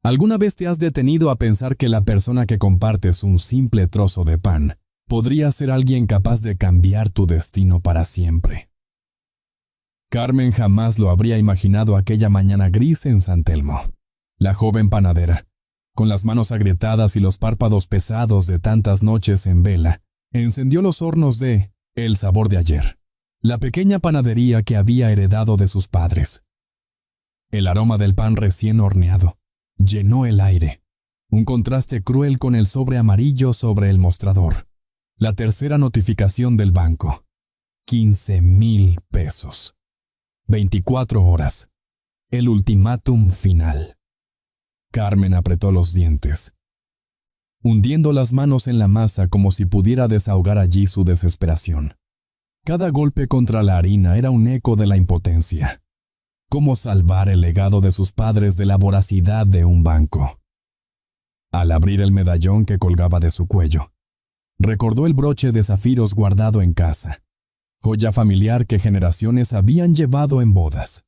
¿Alguna vez te has detenido a pensar que la persona que compartes un simple trozo de pan podría ser alguien capaz de cambiar tu destino para siempre? Carmen jamás lo habría imaginado aquella mañana gris en San Telmo. La joven panadera, con las manos agrietadas y los párpados pesados de tantas noches en vela, encendió los hornos de El Sabor de Ayer, la pequeña panadería que había heredado de sus padres. El aroma del pan recién horneado llenó el aire, un contraste cruel con el sobre amarillo sobre el mostrador. La tercera notificación del banco. 15,000 pesos. 24 horas. El ultimátum final. Carmen apretó los dientes, hundiendo las manos en la masa como si pudiera desahogar allí su desesperación. Cada golpe contra la harina era un eco de la impotencia. ¿Cómo salvar el legado de sus padres de la voracidad de un banco? Al abrir el medallón que colgaba de su cuello, recordó el broche de zafiros guardado en casa, joya familiar que generaciones habían llevado en bodas.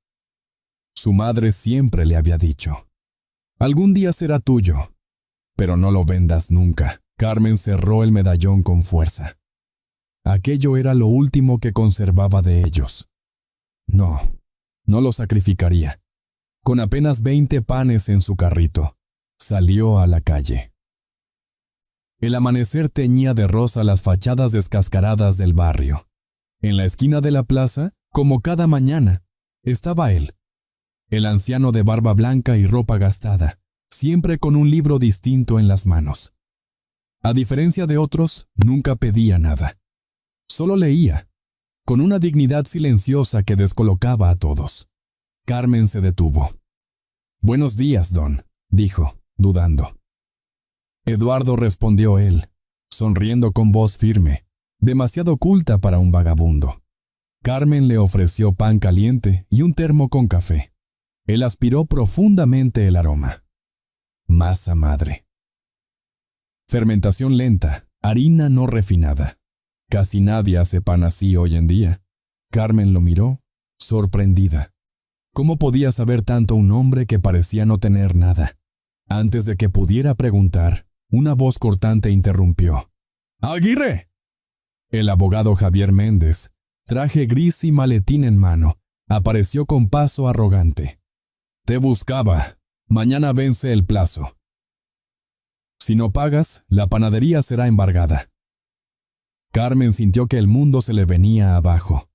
Su madre siempre le había dicho: «Algún día será tuyo, pero no lo vendas nunca». Carmen cerró el medallón con fuerza. Aquello era lo último que conservaba de ellos. No lo sacrificaría. Con apenas 20 panes en su carrito, salió a la calle. El amanecer teñía de rosa las fachadas descascaradas del barrio. En la esquina de la plaza, como cada mañana, estaba él, el anciano de barba blanca y ropa gastada, siempre con un libro distinto en las manos. A diferencia de otros, nunca pedía nada. Solo leía, con una dignidad silenciosa que descolocaba a todos. Carmen se detuvo. «Buenos días, don», dijo, dudando. Eduardo, respondió él, sonriendo con voz firme, demasiado culta para un vagabundo. Carmen le ofreció pan caliente y un termo con café. Él aspiró profundamente el aroma. Masa madre. Fermentación lenta, harina no refinada. Casi nadie hace pan así hoy en día. Carmen lo miró, sorprendida. ¿Cómo podía saber tanto un hombre que parecía no tener nada? Antes de que pudiera preguntar, una voz cortante interrumpió. «¡Aguirre!». El abogado Javier Méndez, traje gris y maletín en mano, apareció con paso arrogante. «Te buscaba. Mañana vence el plazo. Si no pagas, la panadería será embargada». Carmen sintió que el mundo se le venía abajo.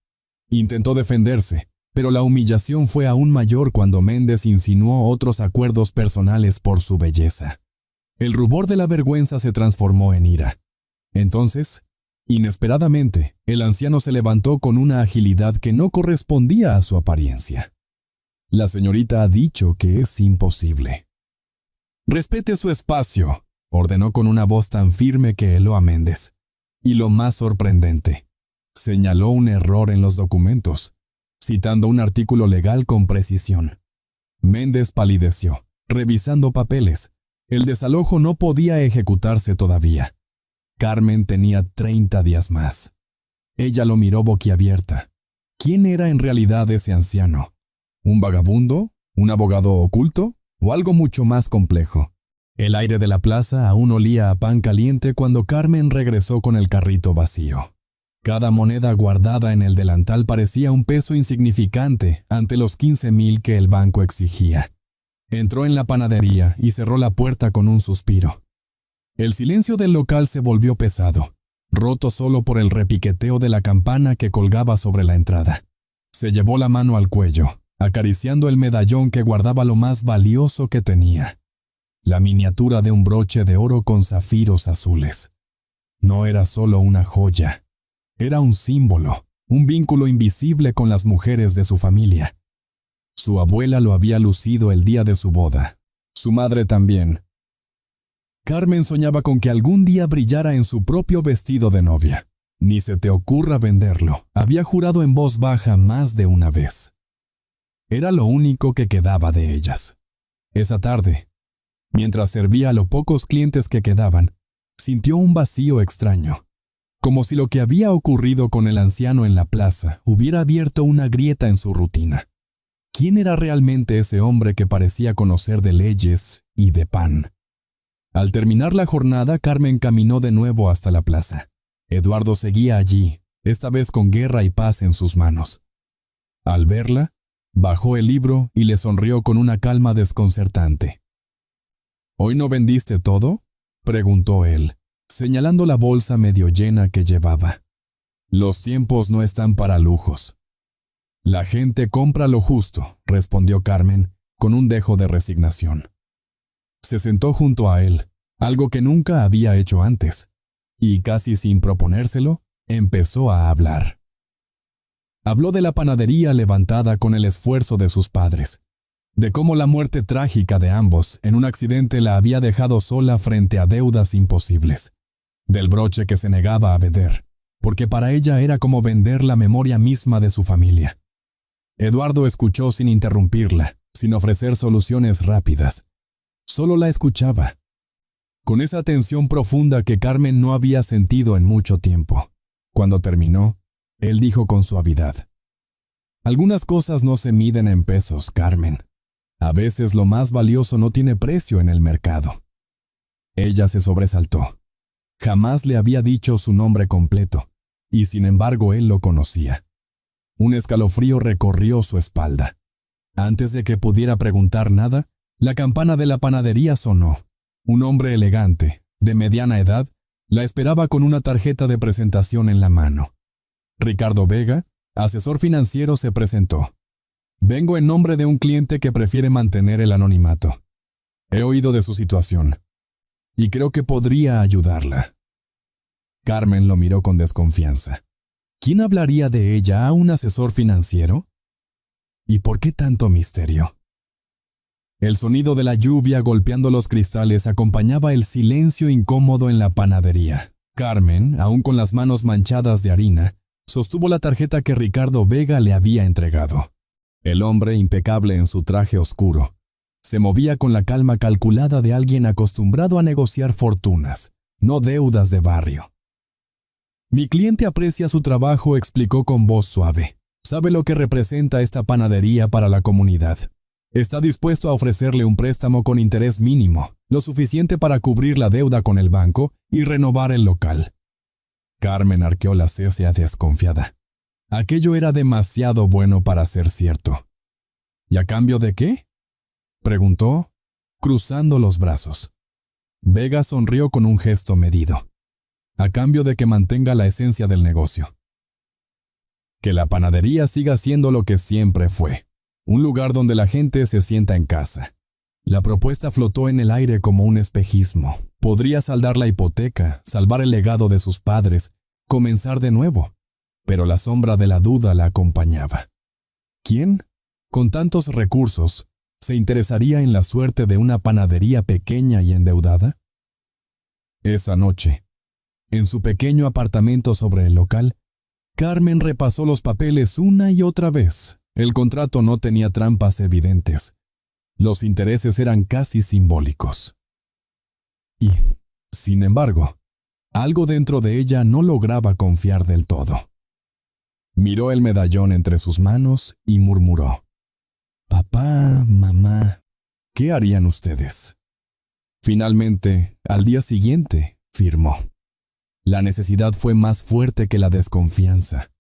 Intentó defenderse, pero la humillación fue aún mayor cuando Méndez insinuó otros acuerdos personales por su belleza. El rubor de la vergüenza se transformó en ira. Entonces, inesperadamente, el anciano se levantó con una agilidad que no correspondía a su apariencia. «La señorita ha dicho que es imposible». «Respete su espacio», ordenó con una voz tan firme que heló a Méndez. Y lo más sorprendente, señaló un error en los documentos, citando un artículo legal con precisión. Méndez palideció, revisando papeles. El desalojo no podía ejecutarse todavía. Carmen tenía 30 días más. Ella lo miró boquiabierta. ¿Quién era en realidad ese anciano? ¿Un vagabundo? ¿Un abogado oculto? ¿O algo mucho más complejo? El aire de la plaza aún olía a pan caliente cuando Carmen regresó con el carrito vacío. Cada moneda guardada en el delantal parecía un peso insignificante ante los 15,000 que el banco exigía. Entró en la panadería y cerró la puerta con un suspiro. El silencio del local se volvió pesado, roto solo por el repiqueteo de la campana que colgaba sobre la entrada. Se llevó la mano al cuello, acariciando el medallón que guardaba lo más valioso que tenía. La miniatura de un broche de oro con zafiros azules. No era solo una joya, era un símbolo, un vínculo invisible con las mujeres de su familia. Su abuela lo había lucido el día de su boda, su madre también. Carmen soñaba con que algún día brillara en su propio vestido de novia. «Ni se te ocurra venderlo», había jurado en voz baja más de una vez. Era lo único que quedaba de ellas. Esa tarde, mientras servía a los pocos clientes que quedaban, sintió un vacío extraño, como si lo que había ocurrido con el anciano en la plaza hubiera abierto una grieta en su rutina. ¿Quién era realmente ese hombre que parecía conocer de leyes y de pan? Al terminar la jornada, Carmen caminó de nuevo hasta la plaza. Eduardo seguía allí, esta vez con Guerra y Paz en sus manos. Al verla, bajó el libro y le sonrió con una calma desconcertante. ¿Hoy no vendiste todo?, preguntó él, señalando la bolsa medio llena que llevaba. Los tiempos no están para lujos. La gente compra lo justo, respondió Carmen, con un dejo de resignación. Se sentó junto a él, algo que nunca había hecho antes, y casi sin proponérselo, empezó a hablar. Habló de la panadería levantada con el esfuerzo de sus padres, de cómo la muerte trágica de ambos en un accidente la había dejado sola frente a deudas imposibles, del broche que se negaba a vender, porque para ella era como vender la memoria misma de su familia. Eduardo escuchó sin interrumpirla, sin ofrecer soluciones rápidas. Solo la escuchaba, con esa atención profunda que Carmen no había sentido en mucho tiempo. Cuando terminó, él dijo con suavidad: «Algunas cosas no se miden en pesos, Carmen. A veces lo más valioso no tiene precio en el mercado». Ella se sobresaltó. Jamás le había dicho su nombre completo, y sin embargo él lo conocía. Un escalofrío recorrió su espalda. Antes de que pudiera preguntar nada, la campana de la panadería sonó. Un hombre elegante, de mediana edad, la esperaba con una tarjeta de presentación en la mano. Ricardo Vega, asesor financiero, se presentó. «Vengo en nombre de un cliente que prefiere mantener el anonimato. He oído de su situación, y creo que podría ayudarla». Carmen lo miró con desconfianza. ¿Quién hablaría de ella a un asesor financiero? ¿Y por qué tanto misterio? El sonido de la lluvia golpeando los cristales acompañaba el silencio incómodo en la panadería. Carmen, aún con las manos manchadas de harina, sostuvo la tarjeta que Ricardo Vega le había entregado. El hombre, impecable en su traje oscuro, se movía con la calma calculada de alguien acostumbrado a negociar fortunas, no deudas de barrio. «Mi cliente aprecia su trabajo», explicó con voz suave. «Sabe lo que representa esta panadería para la comunidad. Está dispuesto a ofrecerle un préstamo con interés mínimo, lo suficiente para cubrir la deuda con el banco y renovar el local». Carmen arqueó la ceja desconfiada. Aquello era demasiado bueno para ser cierto. «¿Y a cambio de qué?», preguntó, cruzando los brazos. Vega sonrió con un gesto medido. «A cambio de que mantenga la esencia del negocio. Que la panadería siga siendo lo que siempre fue, un lugar donde la gente se sienta en casa». La propuesta flotó en el aire como un espejismo. Podría saldar la hipoteca, salvar el legado de sus padres, comenzar de nuevo, pero la sombra de la duda la acompañaba. ¿Quién, con tantos recursos, se interesaría en la suerte de una panadería pequeña y endeudada? Esa noche, en su pequeño apartamento sobre el local, Carmen repasó los papeles una y otra vez. El contrato no tenía trampas evidentes. Los intereses eran casi simbólicos. Y, sin embargo, algo dentro de ella no lograba confiar del todo. Miró el medallón entre sus manos y murmuró: «Papá, mamá, ¿qué harían ustedes?». Finalmente, al día siguiente, firmó. La necesidad fue más fuerte que la desconfianza.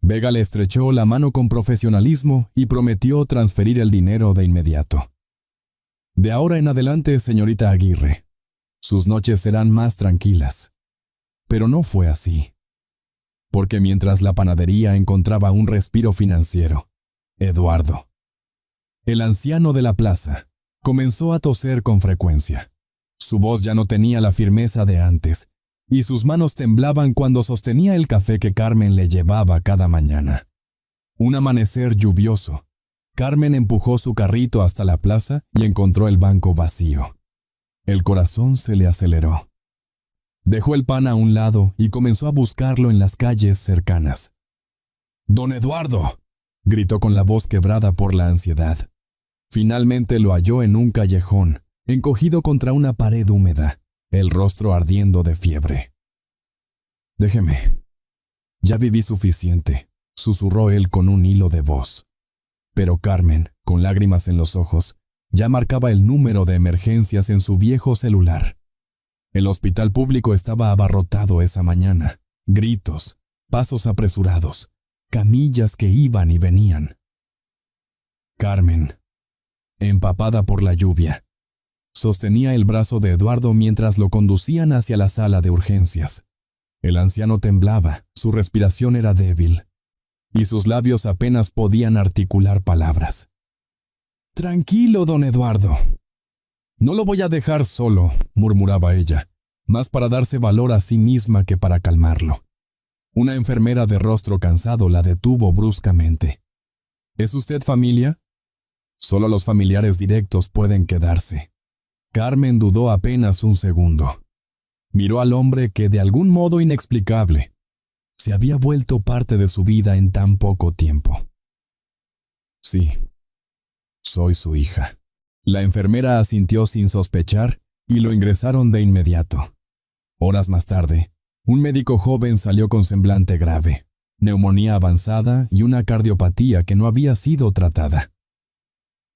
Vega le estrechó la mano con profesionalismo y prometió transferir el dinero de inmediato. «De ahora en adelante, señorita Aguirre, sus noches serán más tranquilas». Pero no fue así. Porque mientras la panadería encontraba un respiro financiero, Eduardo, el anciano de la plaza, comenzó a toser con frecuencia. Su voz ya no tenía la firmeza de antes, y sus manos temblaban cuando sostenía el café que Carmen le llevaba cada mañana. Un amanecer lluvioso, Carmen empujó su carrito hasta la plaza y encontró el banco vacío. El corazón se le aceleró. Dejó el pan a un lado y comenzó a buscarlo en las calles cercanas. «¡Don Eduardo!», gritó con la voz quebrada por la ansiedad. Finalmente lo halló en un callejón, encogido contra una pared húmeda, el rostro ardiendo de fiebre. «Déjeme. Ya viví suficiente», susurró él con un hilo de voz. Pero Carmen, con lágrimas en los ojos, ya marcaba el número de emergencias en su viejo celular. El hospital público estaba abarrotado esa mañana. Gritos, pasos apresurados, camillas que iban y venían. Carmen, empapada por la lluvia, sostenía el brazo de Eduardo mientras lo conducían hacia la sala de urgencias. El anciano temblaba, su respiración era débil, y sus labios apenas podían articular palabras. «Tranquilo, don Eduardo. No lo voy a dejar solo», murmuraba ella, más para darse valor a sí misma que para calmarlo. Una enfermera de rostro cansado la detuvo bruscamente. «¿Es usted familia?» «Solo los familiares directos pueden quedarse». Carmen dudó apenas un segundo. Miró al hombre que, de algún modo inexplicable, se había vuelto parte de su vida en tan poco tiempo. «Sí, soy su hija». La enfermera asintió sin sospechar y lo ingresaron de inmediato. Horas más tarde, un médico joven salió con semblante grave, neumonía avanzada y una cardiopatía que no había sido tratada.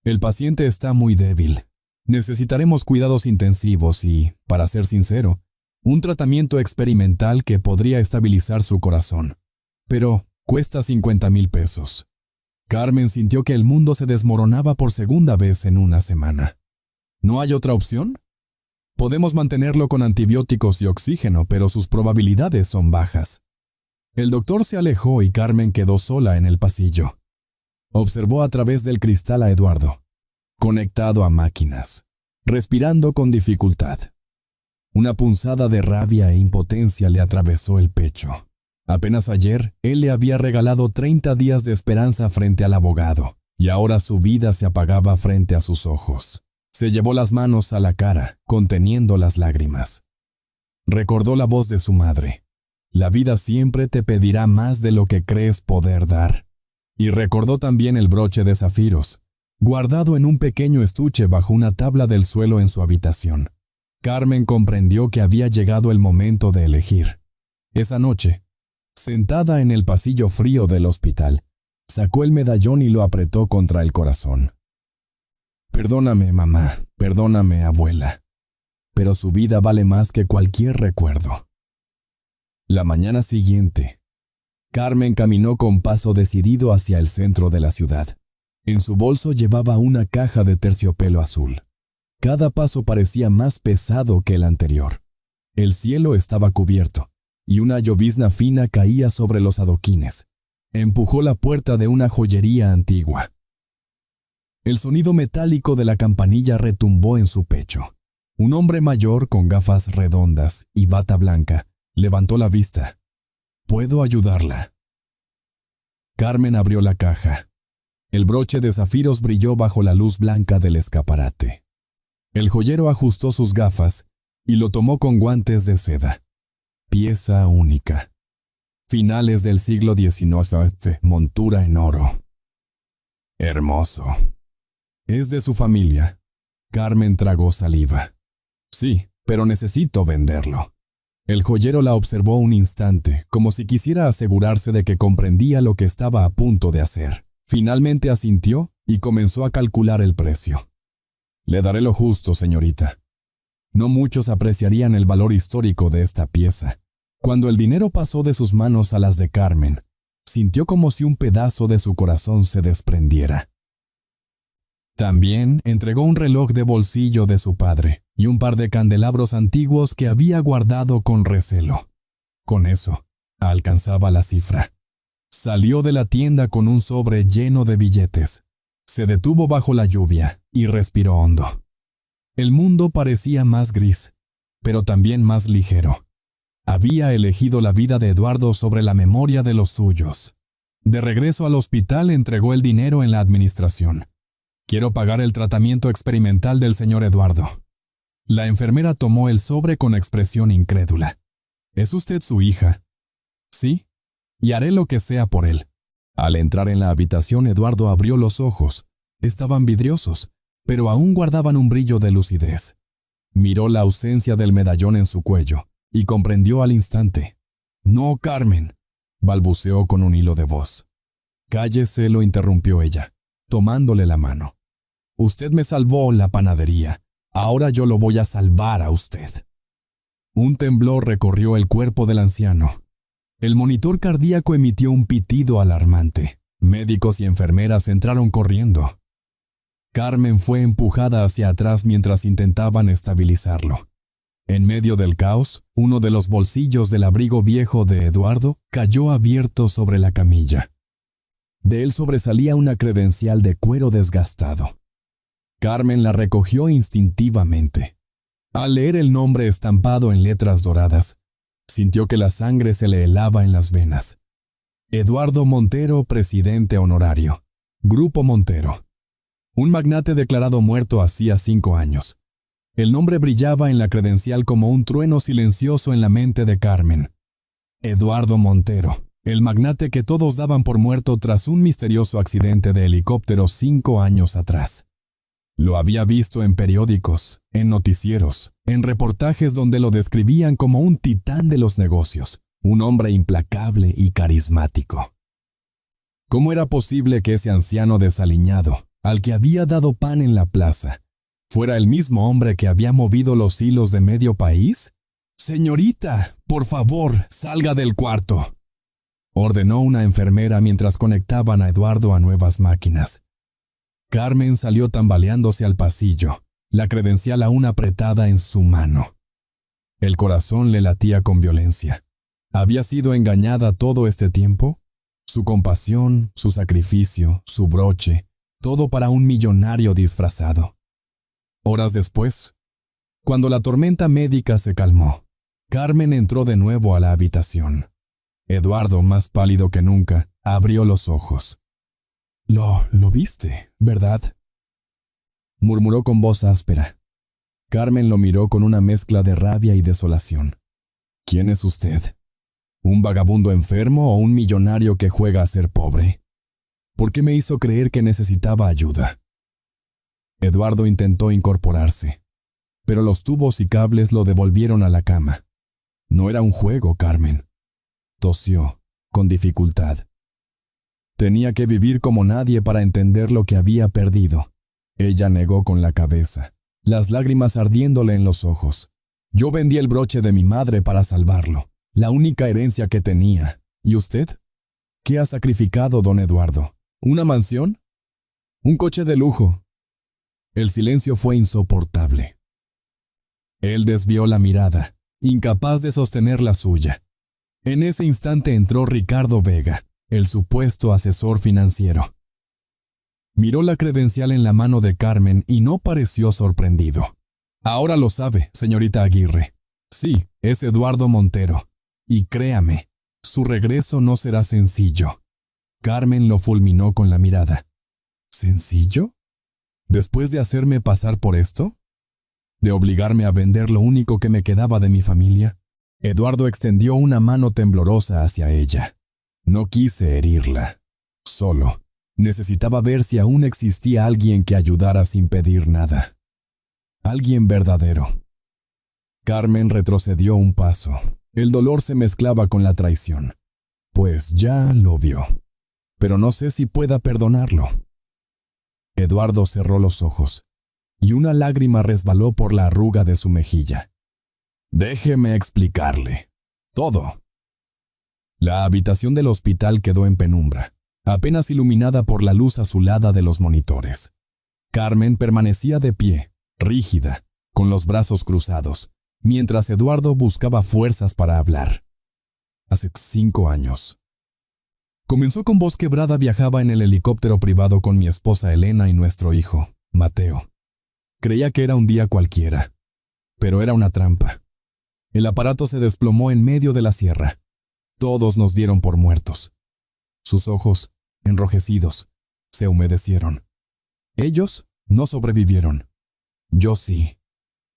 «El paciente está muy débil. Necesitaremos cuidados intensivos y, para ser sincero, un tratamiento experimental que podría estabilizar su corazón. Pero cuesta 50,000 pesos». Carmen sintió que el mundo se desmoronaba por segunda vez en una semana. ¿No hay otra opción? Podemos mantenerlo con antibióticos y oxígeno, pero sus probabilidades son bajas. El doctor se alejó y Carmen quedó sola en el pasillo. Observó a través del cristal a Eduardo, conectado a máquinas, respirando con dificultad. Una punzada de rabia e impotencia le atravesó el pecho. Apenas ayer, él le había regalado 30 días de esperanza frente al abogado, y ahora su vida se apagaba frente a sus ojos. Se llevó las manos a la cara, conteniendo las lágrimas. Recordó la voz de su madre. La vida siempre te pedirá más de lo que crees poder dar. Y recordó también el broche de zafiros, guardado en un pequeño estuche bajo una tabla del suelo en su habitación. Carmen comprendió que había llegado el momento de elegir. Esa noche, sentada en el pasillo frío del hospital, sacó el medallón y lo apretó contra el corazón. «Perdóname, mamá, perdóname, abuela, pero su vida vale más que cualquier recuerdo». La mañana siguiente, Carmen caminó con paso decidido hacia el centro de la ciudad. En su bolso llevaba una caja de terciopelo azul. Cada paso parecía más pesado que el anterior. El cielo estaba cubierto, y una llovizna fina caía sobre los adoquines. Empujó la puerta de una joyería antigua. El sonido metálico de la campanilla retumbó en su pecho. Un hombre mayor con gafas redondas y bata blanca levantó la vista. «¿Puedo ayudarla?». Carmen abrió la caja. El broche de zafiros brilló bajo la luz blanca del escaparate. El joyero ajustó sus gafas y lo tomó con guantes de seda. Pieza única. Finales del siglo XIX, montura en oro. Hermoso. ¿Es de su familia? Carmen tragó saliva. Sí, pero necesito venderlo. El joyero la observó un instante, como si quisiera asegurarse de que comprendía lo que estaba a punto de hacer. Finalmente asintió y comenzó a calcular el precio. «Le daré lo justo, señorita». No muchos apreciarían el valor histórico de esta pieza. Cuando el dinero pasó de sus manos a las de Carmen, sintió como si un pedazo de su corazón se desprendiera. También entregó un reloj de bolsillo de su padre y un par de candelabros antiguos que había guardado con recelo. Con eso, alcanzaba la cifra. Salió de la tienda con un sobre lleno de billetes. Se detuvo bajo la lluvia y respiró hondo. El mundo parecía más gris, pero también más ligero. Había elegido la vida de Eduardo sobre la memoria de los suyos. De regreso al hospital entregó el dinero en la administración. «Quiero pagar el tratamiento experimental del señor Eduardo». La enfermera tomó el sobre con expresión incrédula. «¿Es usted su hija?» «Sí, y haré lo que sea por él». Al entrar en la habitación, Eduardo abrió los ojos. Estaban vidriosos, pero aún guardaban un brillo de lucidez. Miró la ausencia del medallón en su cuello y comprendió al instante. «No, Carmen», balbuceó con un hilo de voz. «Cállese», lo interrumpió ella. tomándole la mano. Usted me salvó la panadería. Ahora yo lo voy a salvar a usted. Un temblor recorrió el cuerpo del anciano. El monitor cardíaco emitió un pitido alarmante. Médicos y enfermeras entraron corriendo. Carmen fue empujada hacia atrás mientras intentaban estabilizarlo. En medio del caos, uno de los bolsillos del abrigo viejo de Eduardo cayó abierto sobre la camilla. De él sobresalía una credencial de cuero desgastado. Carmen la recogió instintivamente. Al leer el nombre estampado en letras doradas, sintió que la sangre se le helaba en las venas. Eduardo Montero, presidente honorario. Grupo Montero. Un magnate declarado muerto hacía 5 años. El nombre brillaba en la credencial como un trueno silencioso en la mente de Carmen. Eduardo Montero, el magnate que todos daban por muerto tras un misterioso accidente de helicóptero 5 años atrás. Lo había visto en periódicos, en noticieros, en reportajes donde lo describían como un titán de los negocios, un hombre implacable y carismático. ¿Cómo era posible que ese anciano desaliñado, al que había dado pan en la plaza, fuera el mismo hombre que había movido los hilos de medio país? «Señorita, por favor, salga del cuarto», ordenó una enfermera mientras conectaban a Eduardo a nuevas máquinas. Carmen salió tambaleándose al pasillo, la credencial aún apretada en su mano. El corazón le latía con violencia. ¿Había sido engañada todo este tiempo? Su compasión, su sacrificio, su broche, todo para un millonario disfrazado. Horas después, cuando la tormenta médica se calmó, Carmen entró de nuevo a la habitación. Eduardo, más pálido que nunca, abrió los ojos. Lo viste, ¿verdad?», murmuró con voz áspera. Carmen lo miró con una mezcla de rabia y desolación. «¿Quién es usted? ¿Un vagabundo enfermo o un millonario que juega a ser pobre? ¿Por qué me hizo creer que necesitaba ayuda?». Eduardo intentó incorporarse, pero los tubos y cables lo devolvieron a la cama. «No era un juego, Carmen». Tosió, con dificultad. Tenía que vivir como nadie para entender lo que había perdido. Ella negó con la cabeza, las lágrimas ardiéndole en los ojos. «Yo vendí el broche de mi madre para salvarlo, la única herencia que tenía. ¿Y usted? ¿Qué ha sacrificado, don Eduardo? ¿Una mansión? ¿Un coche de lujo?». El silencio fue insoportable. Él desvió la mirada, incapaz de sostener la suya. En ese instante entró Ricardo Vega, el supuesto asesor financiero. Miró la credencial en la mano de Carmen y no pareció sorprendido. «Ahora lo sabe, señorita Aguirre. Sí, es Eduardo Montero. Y créame, su regreso no será sencillo». Carmen lo fulminó con la mirada. «¿Sencillo? ¿Después de hacerme pasar por esto? ¿De obligarme a vender lo único que me quedaba de mi familia?». Eduardo extendió una mano temblorosa hacia ella. No quise herirla. Solo necesitaba ver si aún existía alguien que ayudara sin pedir nada. Alguien verdadero. Carmen retrocedió un paso. El dolor se mezclaba con la traición. Pues ya lo vio. Pero no sé si pueda perdonarlo. Eduardo cerró los ojos, y una lágrima resbaló por la arruga de su mejilla. «Déjeme explicarle. Todo». La habitación del hospital quedó en penumbra, apenas iluminada por la luz azulada de los monitores. Carmen permanecía de pie, rígida, con los brazos cruzados, mientras Eduardo buscaba fuerzas para hablar. «Hace 5 años. Comenzó con voz quebrada. Viajaba en el helicóptero privado con mi esposa Elena y nuestro hijo, Mateo. Creía que era un día cualquiera, pero era una trampa. El aparato se desplomó en medio de la sierra. Todos nos dieron por muertos». Sus ojos, enrojecidos, se humedecieron. Ellos no sobrevivieron. Yo sí.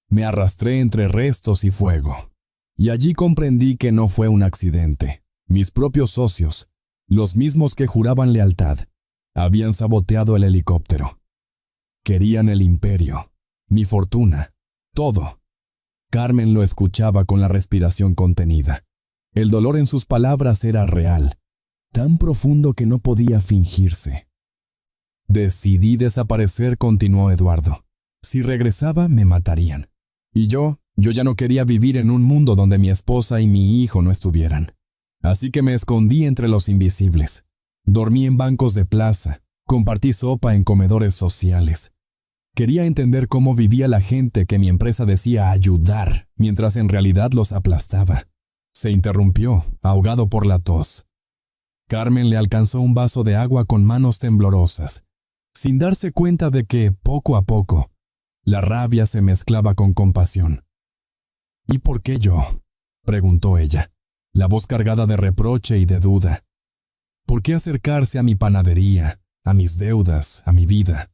Me arrastré entre restos y fuego. Y allí comprendí que no fue un accidente. Mis propios socios, los mismos que juraban lealtad, habían saboteado el helicóptero. Querían el imperio, mi fortuna, todo. Carmen lo escuchaba con la respiración contenida. El dolor en sus palabras era real, tan profundo que no podía fingirse. Decidí desaparecer, continuó Eduardo. Si regresaba, me matarían. Y yo ya no quería vivir en un mundo donde mi esposa y mi hijo no estuvieran. Así que me escondí entre los invisibles. Dormí en bancos de plaza, compartí sopa en comedores sociales. Quería entender cómo vivía la gente que mi empresa decía ayudar, mientras en realidad los aplastaba. Se interrumpió, ahogado por la tos. Carmen le alcanzó un vaso de agua con manos temblorosas, sin darse cuenta de que, poco a poco, la rabia se mezclaba con compasión. ¿Y por qué yo?, preguntó ella, la voz cargada de reproche y de duda. ¿Por qué acercarse a mi panadería, a mis deudas, a mi vida?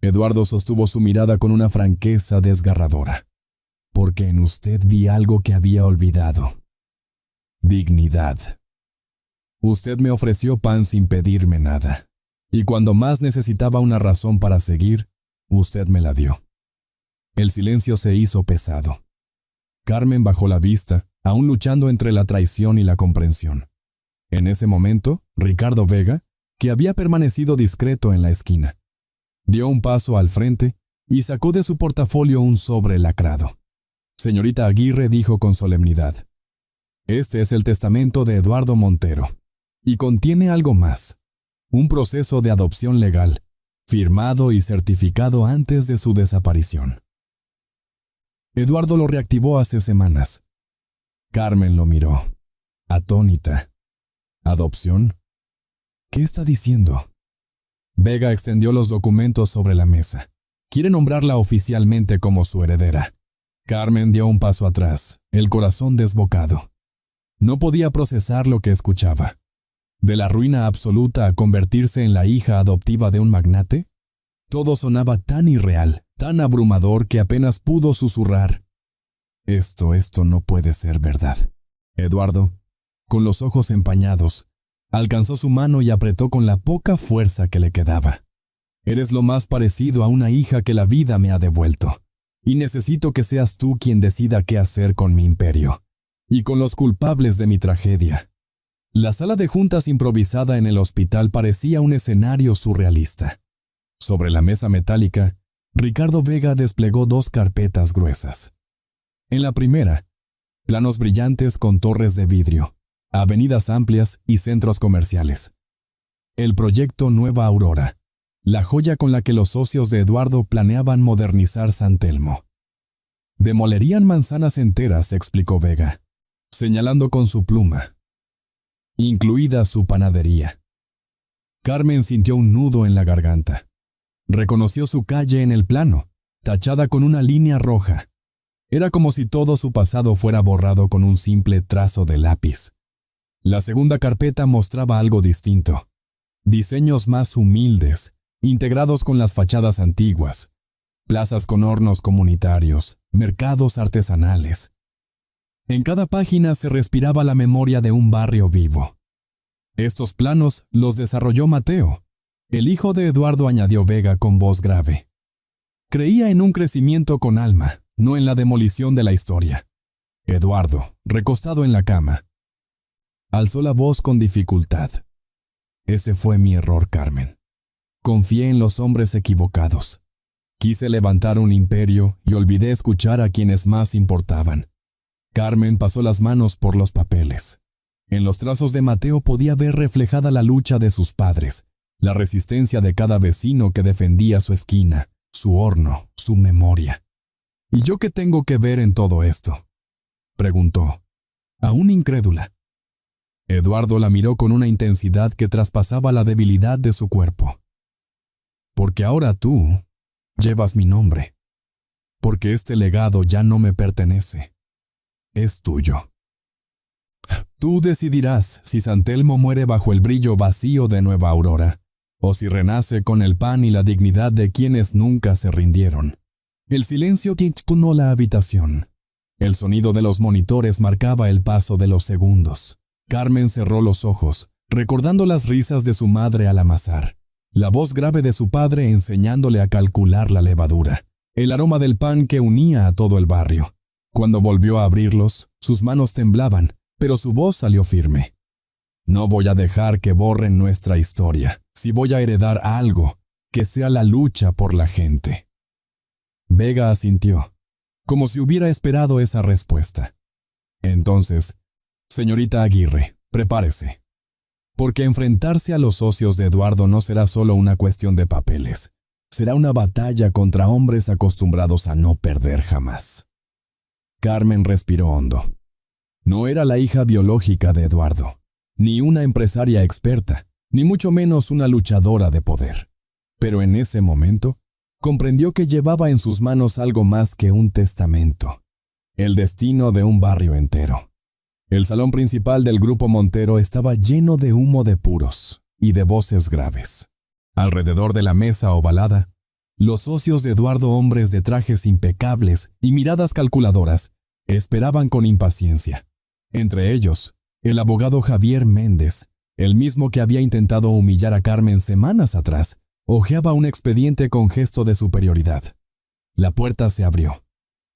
Eduardo sostuvo su mirada con una franqueza desgarradora. Porque en usted vi algo que había olvidado. Dignidad. Usted me ofreció pan sin pedirme nada. Y cuando más necesitaba una razón para seguir, usted me la dio. El silencio se hizo pesado. Carmen bajó la vista, aún luchando entre la traición y la comprensión. En ese momento, Ricardo Vega, que había permanecido discreto en la esquina, dio un paso al frente y sacó de su portafolio un sobre lacrado. Señorita Aguirre, dijo con solemnidad, este es el testamento de Eduardo Montero, y contiene algo más, un proceso de adopción legal, firmado y certificado antes de su desaparición. Eduardo lo reactivó hace semanas. Carmen lo miró, atónita. ¿Adopción? ¿Qué está diciendo? Vega extendió los documentos sobre la mesa. Quiere nombrarla oficialmente como su heredera. Carmen dio un paso atrás, el corazón desbocado. No podía procesar lo que escuchaba. ¿De la ruina absoluta a convertirse en la hija adoptiva de un magnate? Todo sonaba tan irreal, tan abrumador que apenas pudo susurrar. Esto no puede ser verdad. Eduardo, con los ojos empañados, alcanzó su mano y apretó con la poca fuerza que le quedaba. Eres lo más parecido a una hija que la vida me ha devuelto. Y necesito que seas tú quien decida qué hacer con mi imperio. Y con los culpables de mi tragedia. La sala de juntas improvisada en el hospital parecía un escenario surrealista. Sobre la mesa metálica, Ricardo Vega desplegó 2 carpetas gruesas. En la primera, planos brillantes con torres de vidrio, avenidas amplias y centros comerciales. El proyecto Nueva Aurora, la joya con la que los socios de Eduardo planeaban modernizar San Telmo. Demolerían manzanas enteras, explicó Vega, señalando con su pluma, incluida su panadería. Carmen sintió un nudo en la garganta. Reconoció su calle en el plano, tachada con una línea roja. Era como si todo su pasado fuera borrado con un simple trazo de lápiz. La segunda carpeta mostraba algo distinto. Diseños más humildes, integrados con las fachadas antiguas. Plazas con hornos comunitarios, mercados artesanales. En cada página se respiraba la memoria de un barrio vivo. Estos planos los desarrolló Mateo. El hijo de Eduardo, añadió Vega con voz grave. Creía en un crecimiento con alma, no en la demolición de la historia. Eduardo, recostado en la cama, alzó la voz con dificultad. Ese fue mi error, Carmen. Confié en los hombres equivocados. Quise levantar un imperio y olvidé escuchar a quienes más importaban. Carmen pasó las manos por los papeles. En los trazos de Mateo podía ver reflejada la lucha de sus padres, la resistencia de cada vecino que defendía su esquina, su horno, su memoria. ¿Y yo qué tengo que ver en todo esto?, preguntó, aún incrédula. Eduardo la miró con una intensidad que traspasaba la debilidad de su cuerpo. Porque ahora tú llevas mi nombre. Porque este legado ya no me pertenece. Es tuyo. Tú decidirás si San Telmo muere bajo el brillo vacío de Nueva Aurora, o si renace con el pan y la dignidad de quienes nunca se rindieron. El silencio quintunó la habitación. El sonido de los monitores marcaba el paso de los segundos. Carmen cerró los ojos, recordando las risas de su madre al amasar, la voz grave de su padre enseñándole a calcular la levadura, el aroma del pan que unía a todo el barrio. Cuando volvió a abrirlos, sus manos temblaban, pero su voz salió firme. No voy a dejar que borren nuestra historia. Si voy a heredar algo, que sea la lucha por la gente. Vega asintió, como si hubiera esperado esa respuesta. Entonces, señorita Aguirre, prepárese. Porque enfrentarse a los socios de Eduardo no será solo una cuestión de papeles. Será una batalla contra hombres acostumbrados a no perder jamás. Carmen respiró hondo. No era la hija biológica de Eduardo, ni una empresaria experta, ni mucho menos una luchadora de poder. Pero en ese momento, comprendió que llevaba en sus manos algo más que un testamento. El destino de un barrio entero. El salón principal del Grupo Montero estaba lleno de humo de puros y de voces graves. Alrededor de la mesa ovalada, los socios de Eduardo, hombres de trajes impecables y miradas calculadoras, esperaban con impaciencia. Entre ellos, el abogado Javier Méndez, el mismo que había intentado humillar a Carmen semanas atrás, hojeaba un expediente con gesto de superioridad. La puerta se abrió.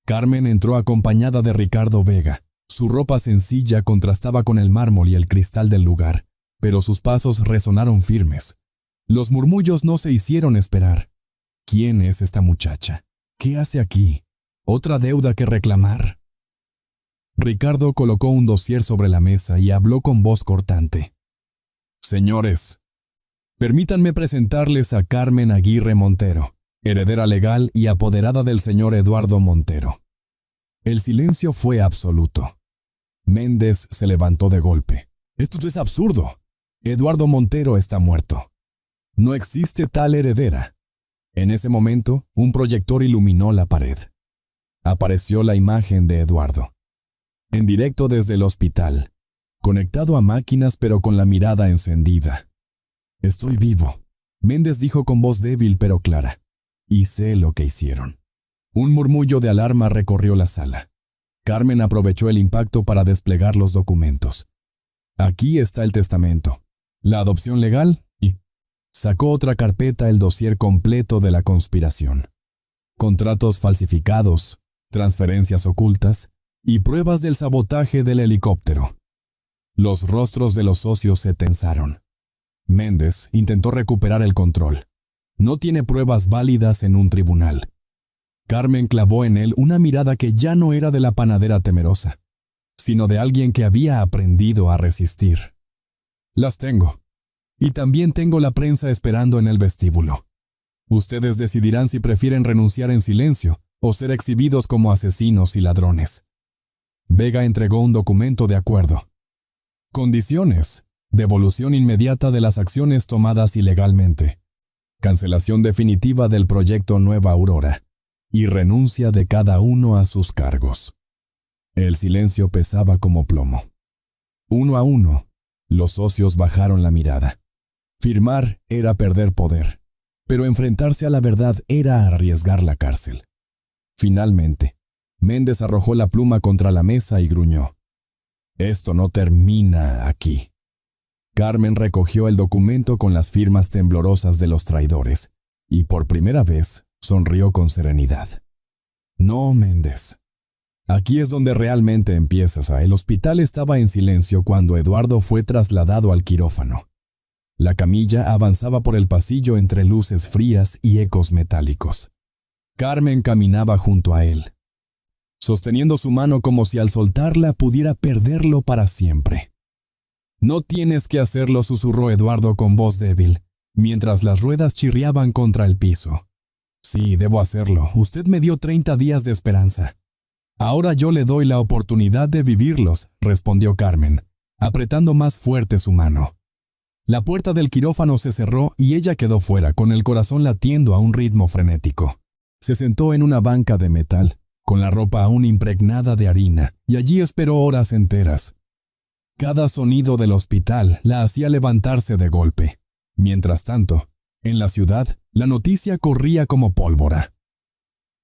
Carmen entró acompañada de Ricardo Vega. Su ropa sencilla contrastaba con el mármol y el cristal del lugar, pero sus pasos resonaron firmes. Los murmullos no se hicieron esperar. ¿Quién es esta muchacha? ¿Qué hace aquí? ¿Otra deuda que reclamar? Ricardo colocó un dossier sobre la mesa y habló con voz cortante. Señores, permítanme presentarles a Carmen Aguirre Montero, heredera legal y apoderada del señor Eduardo Montero. El silencio fue absoluto. Méndez se levantó de golpe. Esto es absurdo. Eduardo Montero está muerto. No existe tal heredera. En ese momento, un proyector iluminó la pared. Apareció la imagen de Eduardo. En directo desde el hospital, conectado a máquinas pero con la mirada encendida. Estoy vivo, Méndez dijo con voz débil pero clara. Y sé lo que hicieron. Un murmullo de alarma recorrió la sala. Carmen aprovechó el impacto para desplegar los documentos. Aquí está el testamento, la adopción legal y... Sacó otra carpeta, el dossier completo de la conspiración. Contratos falsificados, transferencias ocultas y pruebas del sabotaje del helicóptero. Los rostros de los socios se tensaron. Méndez intentó recuperar el control. No tiene pruebas válidas en un tribunal. Carmen clavó en él una mirada que ya no era de la panadera temerosa, sino de alguien que había aprendido a resistir. Las tengo. Y también tengo la prensa esperando en el vestíbulo. Ustedes decidirán si prefieren renunciar en silencio o ser exhibidos como asesinos y ladrones. Vega entregó un documento de acuerdo. Condiciones: devolución inmediata de las acciones tomadas ilegalmente, cancelación definitiva del proyecto Nueva Aurora y renuncia de cada uno a sus cargos. El silencio pesaba como plomo. Uno a uno, los socios bajaron la mirada. Firmar era perder poder, pero enfrentarse a la verdad era arriesgar la cárcel. Finalmente, Méndez arrojó la pluma contra la mesa y gruñó. Esto no termina aquí. Carmen recogió el documento con las firmas temblorosas de los traidores y por primera vez sonrió con serenidad. No, Méndez. Aquí es donde realmente empiezas. El hospital estaba en silencio cuando Eduardo fue trasladado al quirófano. La camilla avanzaba por el pasillo entre luces frías y ecos metálicos. Carmen caminaba junto a él, sosteniendo su mano como si al soltarla pudiera perderlo para siempre. No tienes que hacerlo, susurró Eduardo con voz débil, mientras las ruedas chirriaban contra el piso. Sí, debo hacerlo. Usted me dio 30 días de esperanza. Ahora yo le doy la oportunidad de vivirlos, respondió Carmen, apretando más fuerte su mano. La puerta del quirófano se cerró y ella quedó fuera, con el corazón latiendo a un ritmo frenético. Se sentó en una banca de metal, con la ropa aún impregnada de harina, y allí esperó horas enteras. Cada sonido del hospital la hacía levantarse de golpe. Mientras tanto, en la ciudad, la noticia corría como pólvora.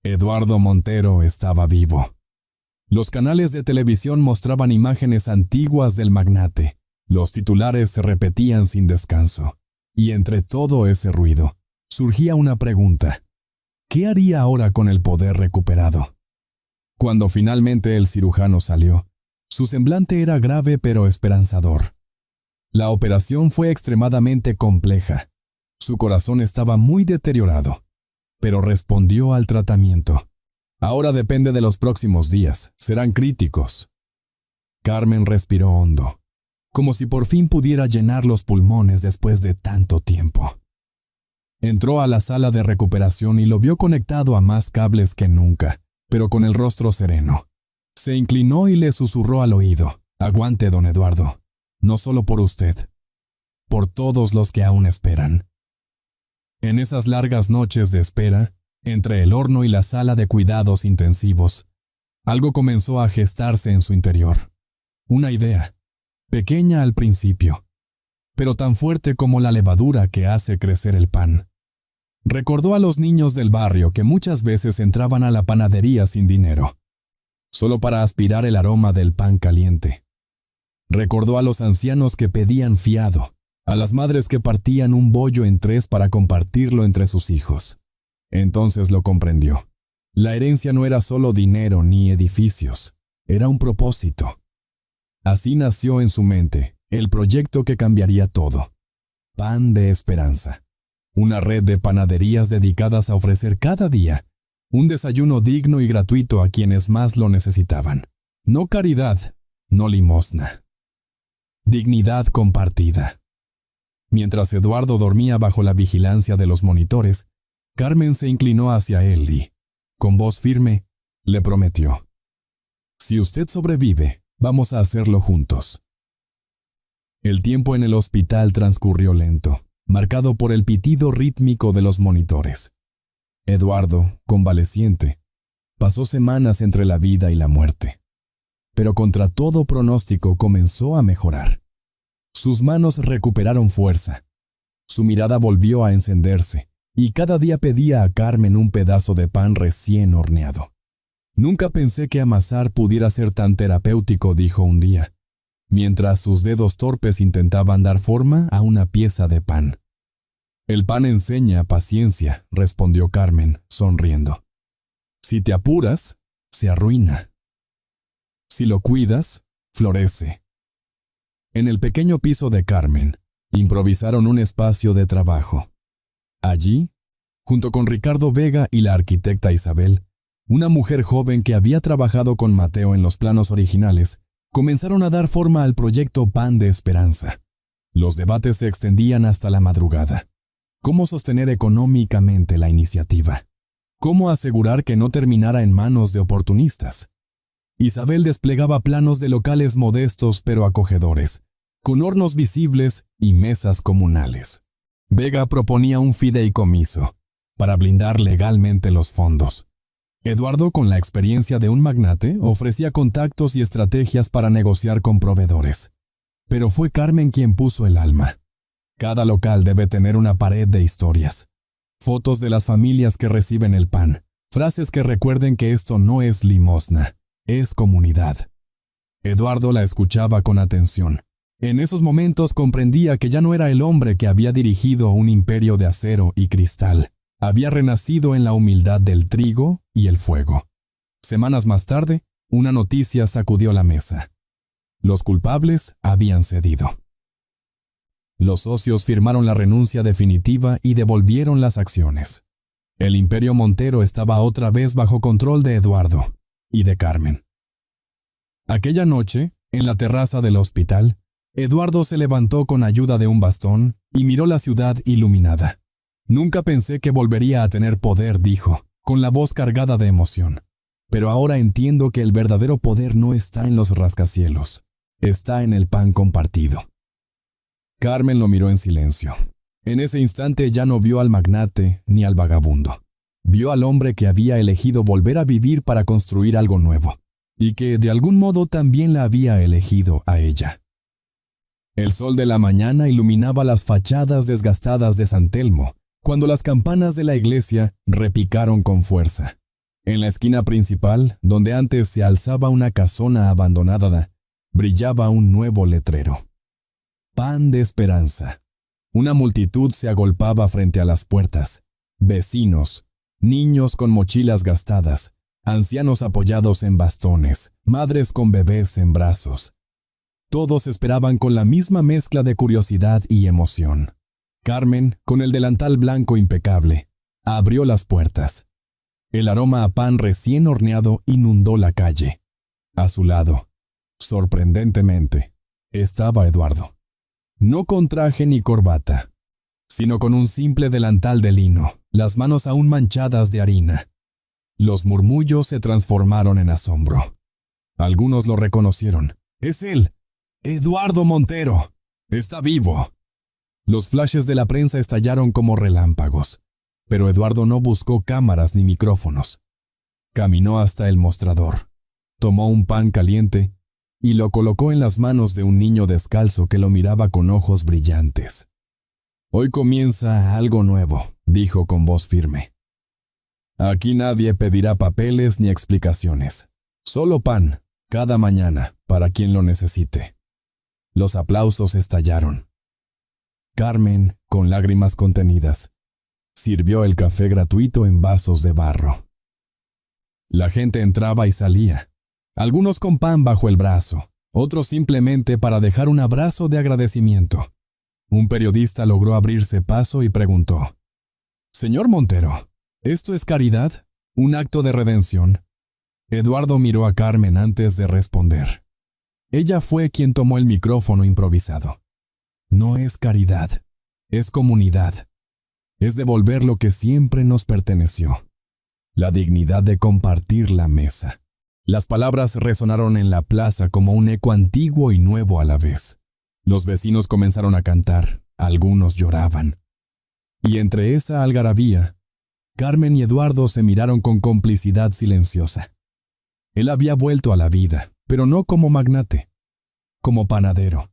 Eduardo Montero estaba vivo. Los canales de televisión mostraban imágenes antiguas del magnate. Los titulares se repetían sin descanso. Y entre todo ese ruido, surgía una pregunta. ¿Qué haría ahora con el poder recuperado? Cuando finalmente el cirujano salió, su semblante era grave pero esperanzador. La operación fue extremadamente compleja. Su corazón estaba muy deteriorado, pero respondió al tratamiento. Ahora depende de los próximos días. Serán críticos. Carmen respiró hondo, como si por fin pudiera llenar los pulmones después de tanto tiempo. Entró a la sala de recuperación y lo vio conectado a más cables que nunca, pero con el rostro sereno. Se inclinó y le susurró al oído: «Aguante, don Eduardo. No solo por usted, por todos los que aún esperan». En esas largas noches de espera, entre el horno y la sala de cuidados intensivos, algo comenzó a gestarse en su interior. Una idea, pequeña al principio, pero tan fuerte como la levadura que hace crecer el pan. Recordó a los niños del barrio que muchas veces entraban a la panadería sin dinero, solo para aspirar el aroma del pan caliente. Recordó a los ancianos que pedían fiado, a las madres que partían un bollo en 3 para compartirlo entre sus hijos. Entonces lo comprendió. La herencia no era solo dinero ni edificios, era un propósito. Así nació en su mente el proyecto que cambiaría todo. Pan de Esperanza. Una red de panaderías dedicadas a ofrecer cada día un desayuno digno y gratuito a quienes más lo necesitaban. No caridad, no limosna. Dignidad compartida. Mientras Eduardo dormía bajo la vigilancia de los monitores, Carmen se inclinó hacia él y, con voz firme, le prometió: «Si usted sobrevive, vamos a hacerlo juntos». El tiempo en el hospital transcurrió lento, marcado por el pitido rítmico de los monitores. Eduardo, convaleciente, pasó semanas entre la vida y la muerte. Pero contra todo pronóstico comenzó a mejorar. Sus manos recuperaron fuerza. Su mirada volvió a encenderse, y cada día pedía a Carmen un pedazo de pan recién horneado. «Nunca pensé que amasar pudiera ser tan terapéutico», dijo un día, mientras sus dedos torpes intentaban dar forma a una pieza de pan. «El pan enseña paciencia», respondió Carmen, sonriendo. «Si te apuras, se arruina. Si lo cuidas, florece». En el pequeño piso de Carmen, improvisaron un espacio de trabajo. Allí, junto con Ricardo Vega y la arquitecta Isabel, una mujer joven que había trabajado con Mateo en los planos originales, comenzaron a dar forma al proyecto Pan de Esperanza. Los debates se extendían hasta la madrugada. ¿Cómo sostener económicamente la iniciativa? ¿Cómo asegurar que no terminara en manos de oportunistas? Isabel desplegaba planos de locales modestos pero acogedores, con hornos visibles y mesas comunales. Vega proponía un fideicomiso para blindar legalmente los fondos. Eduardo, con la experiencia de un magnate, ofrecía contactos y estrategias para negociar con proveedores. Pero fue Carmen quien puso el alma. Cada local debe tener una pared de historias. Fotos de las familias que reciben el pan. Frases que recuerden que esto no es limosna, es comunidad. Eduardo la escuchaba con atención. En esos momentos comprendía que ya no era el hombre que había dirigido un imperio de acero y cristal. Había renacido en la humildad del trigo y el fuego. Semanas más tarde, una noticia sacudió la mesa. Los culpables habían cedido. Los socios firmaron la renuncia definitiva y devolvieron las acciones. El imperio Montero estaba otra vez bajo control de Eduardo y de Carmen. Aquella noche, en la terraza del hospital, Eduardo se levantó con ayuda de un bastón y miró la ciudad iluminada. «Nunca pensé que volvería a tener poder», dijo, con la voz cargada de emoción. «Pero ahora entiendo que el verdadero poder no está en los rascacielos, está en el pan compartido». Carmen lo miró en silencio. En ese instante ya no vio al magnate ni al vagabundo. Vio al hombre que había elegido volver a vivir para construir algo nuevo, y que de algún modo también la había elegido a ella. El sol de la mañana iluminaba las fachadas desgastadas de San Telmo, cuando las campanas de la iglesia repicaron con fuerza. En la esquina principal, donde antes se alzaba una casona abandonada, brillaba un nuevo letrero. Pan de Esperanza. Una multitud se agolpaba frente a las puertas. Vecinos, niños con mochilas gastadas, ancianos apoyados en bastones, madres con bebés en brazos. Todos esperaban con la misma mezcla de curiosidad y emoción. Carmen, con el delantal blanco impecable, abrió las puertas. El aroma a pan recién horneado inundó la calle. A su lado, sorprendentemente, estaba Eduardo. No con traje ni corbata, sino con un simple delantal de lino, las manos aún manchadas de harina. Los murmullos se transformaron en asombro. Algunos lo reconocieron. ¡Es él! ¡Eduardo Montero! ¡Está vivo! Los flashes de la prensa estallaron como relámpagos, pero Eduardo no buscó cámaras ni micrófonos. Caminó hasta el mostrador, tomó un pan caliente y lo colocó en las manos de un niño descalzo que lo miraba con ojos brillantes. «Hoy comienza algo nuevo», dijo con voz firme. «Aquí nadie pedirá papeles ni explicaciones. Solo pan, cada mañana, para quien lo necesite». Los aplausos estallaron. Carmen, con lágrimas contenidas, sirvió el café gratuito en vasos de barro. La gente entraba y salía, algunos con pan bajo el brazo, otros simplemente para dejar un abrazo de agradecimiento. Un periodista logró abrirse paso y preguntó: «Señor Montero, ¿esto es caridad? ¿Un acto de redención?». Eduardo miró a Carmen antes de responder. Ella fue quien tomó el micrófono improvisado. «No es caridad, es comunidad. Es devolver lo que siempre nos perteneció. La dignidad de compartir la mesa». Las palabras resonaron en la plaza como un eco antiguo y nuevo a la vez. Los vecinos comenzaron a cantar, algunos lloraban. Y entre esa algarabía, Carmen y Eduardo se miraron con complicidad silenciosa. Él había vuelto a la vida, pero no como magnate, como panadero,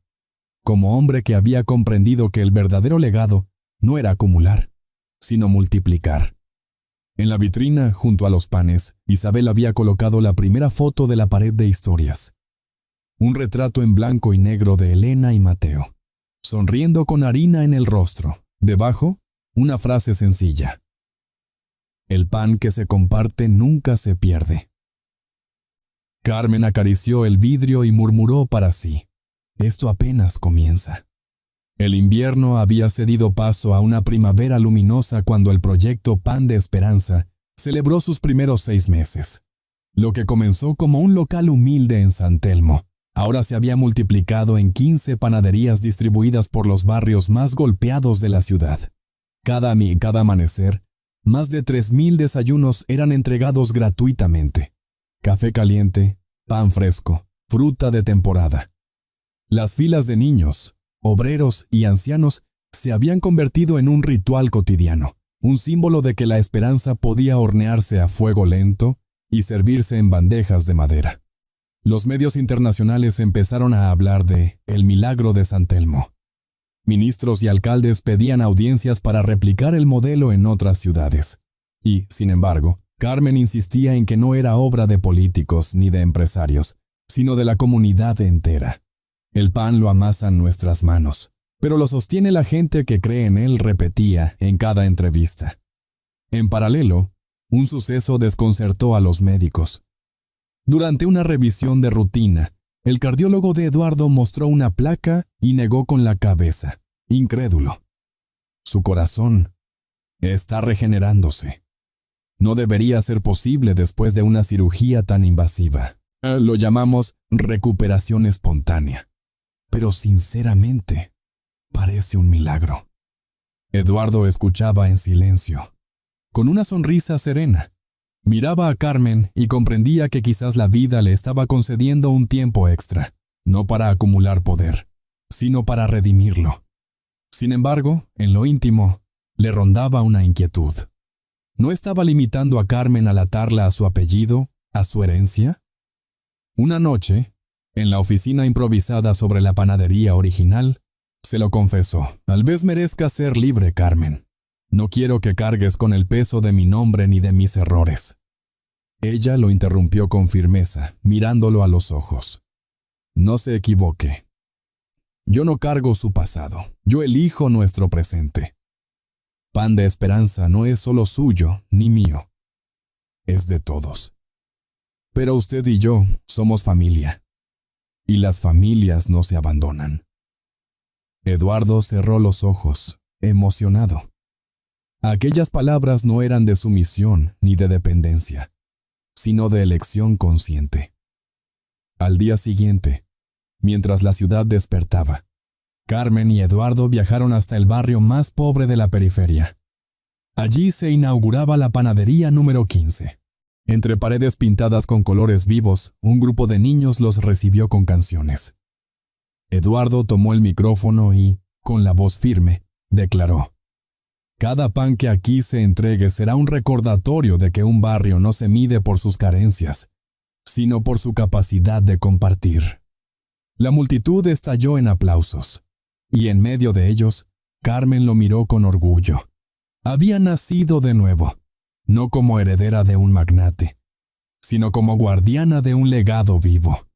como hombre que había comprendido que el verdadero legado no era acumular, sino multiplicar. En la vitrina, junto a los panes, Isabel había colocado la primera foto de la pared de historias. Un retrato en blanco y negro de Elena y Mateo, sonriendo con harina en el rostro. Debajo, una frase sencilla: «El pan que se comparte nunca se pierde». Carmen acarició el vidrio y murmuró para sí: «Esto apenas comienza». El invierno había cedido paso a una primavera luminosa cuando el proyecto Pan de Esperanza celebró sus primeros 6 meses. Lo que comenzó como un local humilde en San Telmo, ahora se había multiplicado en 15 panaderías distribuidas por los barrios más golpeados de la ciudad. Cada amanecer, más de 3,000 desayunos eran entregados gratuitamente. Café caliente, pan fresco, fruta de temporada. Las filas de niños, obreros y ancianos se habían convertido en un ritual cotidiano, un símbolo de que la esperanza podía hornearse a fuego lento y servirse en bandejas de madera. Los medios internacionales empezaron a hablar de el milagro de San Telmo. Ministros y alcaldes pedían audiencias para replicar el modelo en otras ciudades. Y, sin embargo, Carmen insistía en que no era obra de políticos ni de empresarios, sino de la comunidad entera. «El pan lo amasan nuestras manos, pero lo sostiene la gente que cree en él», repetía en cada entrevista. En paralelo, un suceso desconcertó a los médicos. Durante una revisión de rutina, el cardiólogo de Eduardo mostró una placa y negó con la cabeza, incrédulo. «Su corazón está regenerándose. No debería ser posible después de una cirugía tan invasiva. Lo llamamos recuperación espontánea. Pero sinceramente, parece un milagro». Eduardo escuchaba en silencio, con una sonrisa serena. Miraba a Carmen y comprendía que quizás la vida le estaba concediendo un tiempo extra, no para acumular poder, sino para redimirlo. Sin embargo, en lo íntimo, le rondaba una inquietud. ¿No estaba limitando a Carmen al atarla a su apellido, a su herencia? Una noche, en la oficina improvisada sobre la panadería original, se lo confesó: «Tal vez merezca ser libre, Carmen. No quiero que cargues con el peso de mi nombre ni de mis errores». Ella lo interrumpió con firmeza, mirándolo a los ojos. «No se equivoque. Yo no cargo su pasado, yo elijo nuestro presente. Pan de Esperanza no es solo suyo ni mío, es de todos. Pero usted y yo somos familia. y las familias no se abandonan. Eduardo cerró los ojos, emocionado. Aquellas palabras no eran de sumisión ni de dependencia, sino de elección consciente. Al día siguiente, mientras la ciudad despertaba, Carmen y Eduardo viajaron hasta el barrio más pobre de la periferia. Allí se inauguraba la panadería número 15. Entre paredes pintadas con colores vivos, un grupo de niños los recibió con canciones. Eduardo tomó el micrófono y, con la voz firme, declaró: «Cada pan que aquí se entregue será un recordatorio de que un barrio no se mide por sus carencias, sino por su capacidad de compartir». La multitud estalló en aplausos, y en medio de ellos, Carmen lo miró con orgullo. Había nacido de nuevo, no como heredera de un magnate, sino como guardiana de un legado vivo.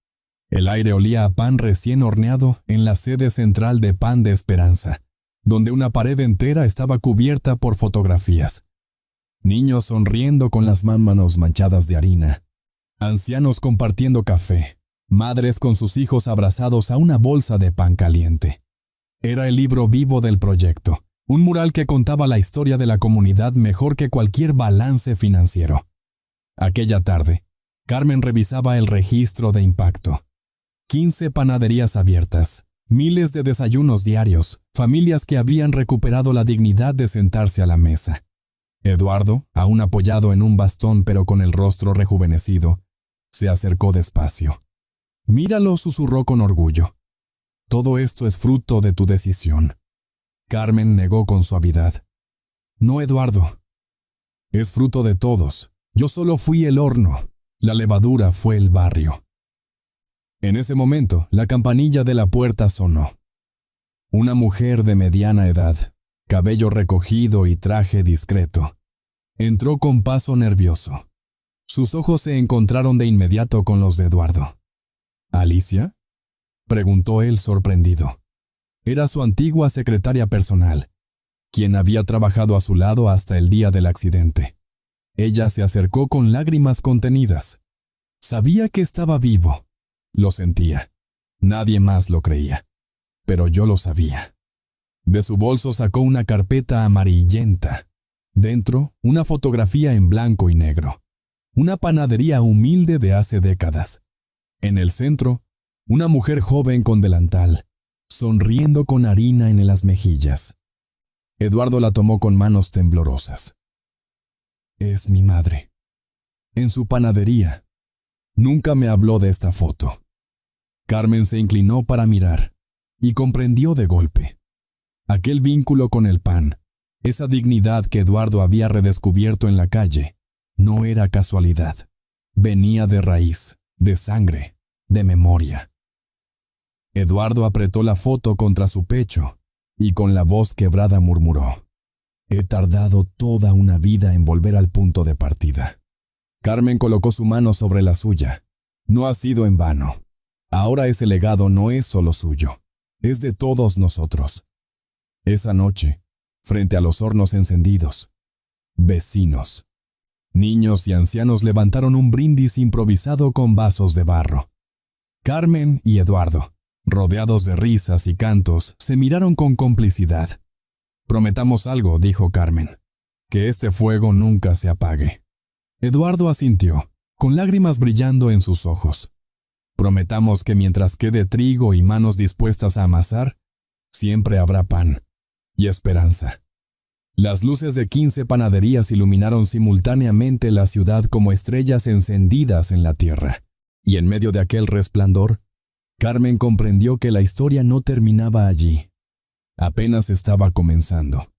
El aire olía a pan recién horneado en la sede central de Pan de Esperanza, donde una pared entera estaba cubierta por fotografías. Niños sonriendo con las manos manchadas de harina, ancianos compartiendo café, madres con sus hijos abrazados a una bolsa de pan caliente. Era el libro vivo del proyecto, un mural que contaba la historia de la comunidad mejor que cualquier balance financiero. Aquella tarde, Carmen revisaba el registro de impacto. 15 panaderías abiertas, miles de desayunos diarios, familias que habían recuperado la dignidad de sentarse a la mesa. Eduardo, aún apoyado en un bastón pero con el rostro rejuvenecido, se acercó despacio. «Míralo», susurró con orgullo. «Todo esto es fruto de tu decisión». Carmen negó con suavidad. «No, Eduardo. Es fruto de todos. Yo solo fui el horno. La levadura fue el barrio». En ese momento, la campanilla de la puerta sonó. Una mujer de mediana edad, cabello recogido y traje discreto, entró con paso nervioso. Sus ojos se encontraron de inmediato con los de Eduardo. «¿Alicia?», preguntó él sorprendido. Era su antigua secretaria personal, quien había trabajado a su lado hasta el día del accidente. Ella se acercó con lágrimas contenidas. Sabía que estaba vivo. Lo sentía. Nadie más lo creía. Pero yo lo sabía. De su bolso sacó una carpeta amarillenta. Dentro, una fotografía en blanco y negro. Una panadería humilde de hace décadas. En el centro, una mujer joven con delantal, sonriendo con harina en las mejillas. Eduardo la tomó con manos temblorosas. «Es mi madre. En su panadería. Nunca me habló de esta foto». Carmen se inclinó para mirar y comprendió de golpe. Aquel vínculo con el pan, esa dignidad que Eduardo había redescubierto en la calle, no era casualidad. Venía de raíz, de sangre, de memoria. Eduardo apretó la foto contra su pecho y con la voz quebrada murmuró: «He tardado toda una vida en volver al punto de partida». Carmen colocó su mano sobre la suya. «No ha sido en vano. Ahora ese legado no es solo suyo, es de todos nosotros». Esa noche, frente a los hornos encendidos, vecinos, niños y ancianos levantaron un brindis improvisado con vasos de barro. Carmen y Eduardo, rodeados de risas y cantos, se miraron con complicidad. «Prometamos algo», dijo Carmen, «que este fuego nunca se apague». Eduardo asintió, con lágrimas brillando en sus ojos. «Prometamos que mientras quede trigo y manos dispuestas a amasar, siempre habrá pan y esperanza». Las luces de 15 panaderías iluminaron simultáneamente la ciudad como estrellas encendidas en la tierra, y en medio de aquel resplandor, Carmen comprendió que la historia no terminaba allí. Apenas estaba comenzando.